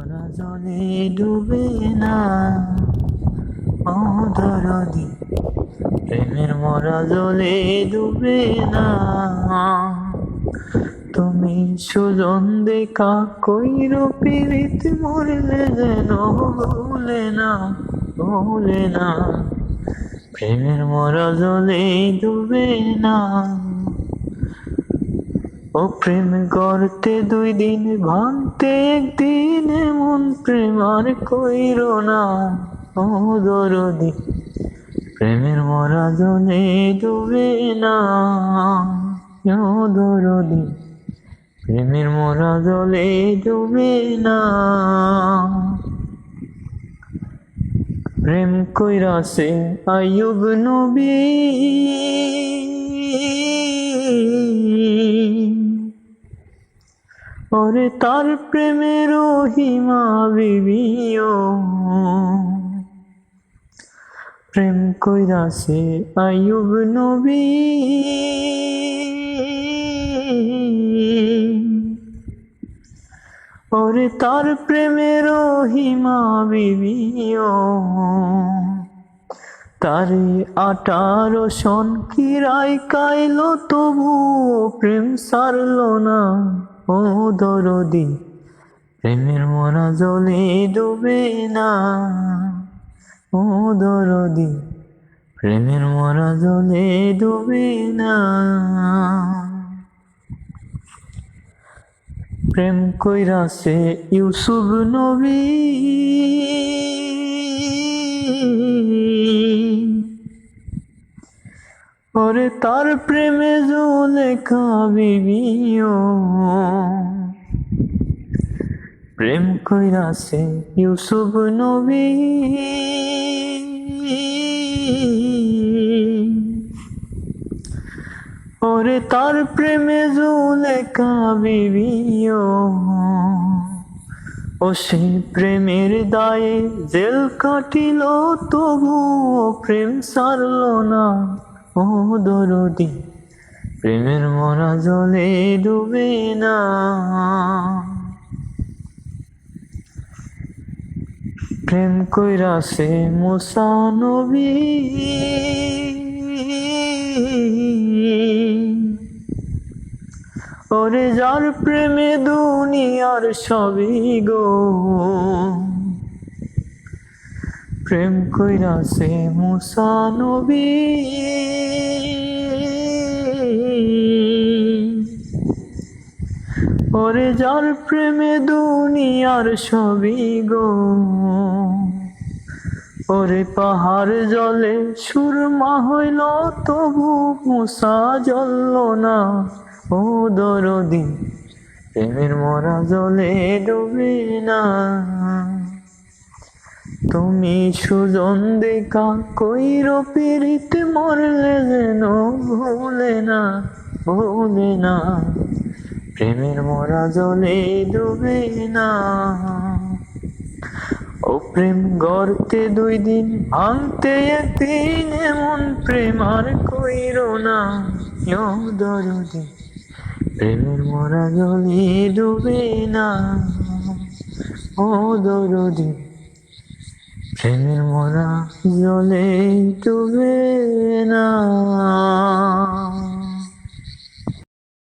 মরা জলে ডুবে না, ও দরদি প্রেমের মরা জলে ডুবে না। তুমি সুজন দেখা কইর পীড়িত মরলে যেন ভুলে না, ভুলে না। প্রেমের মরা জলে ডুবে না। ও প্রেম গড়তে 2 দিন, ভাঙতে 1 দিন, এমন প্রেম আর কইরো না, ও দরদি প্রেমের মরা জলে ডুবে না, ও দরদি প্রেমের মরা জলে ডুবে না। প্রেম কইরাছে আইয়ুব নবী, ওরে তার প্রেমের রহিমা বিবিও। প্রেম কইরাছে আইয়ুব নবী, ওরে তার প্রেমের রহিমা বিবিও। তারে 18 সন কিরাই কাইলো, তবু প্রেম সারলো না, ও দরদি প্রেমের মরা জলে ডুবে না, ও দরদি প্রেমের মরা জলে ডুবে না। প্রেম কইরাছে ইউসুফ নবী, ওরে তার প্রেমে জুলেখা বিবিও। প্রেম কইরাছে ইউসুফ নবী, ওরে তার প্রেমে জুলেখা বিবিও। ও সে প্রেমের দায়ে জেল কাটিল, তবু প্রেম সারলো না, ও দরদি প্রেমের মরা জলে ডুবে না। প্রেম কইরাছে মুসা নবী, ওরে যার প্রেমে দুনিয়ার সবই গো। প্রেম কইরাছে মুসা নবী, ওরে যার প্রেমে দুনিয়ার সবই গো। ওরে পাহাড় জলে সুরমা হইল, তবু মুসা জ্বলল না, ও দরদি প্রেমের মরা জলে ডুবে না। তুমি সুজন দেখা কইর পীড়িত মরলে যেন ভুলে না, ভুলে না। প্রেমের মরা জলে ডুবে না। ও প্রেম গড়তে 2 দিন, ভাঙতে 1 দিন, এমন প্রেম আর কইরো না, ও দরদি প্রেমের মরা জলে ডুবে না, ও দরদি প্রেমের মরা জলে ডুবে না।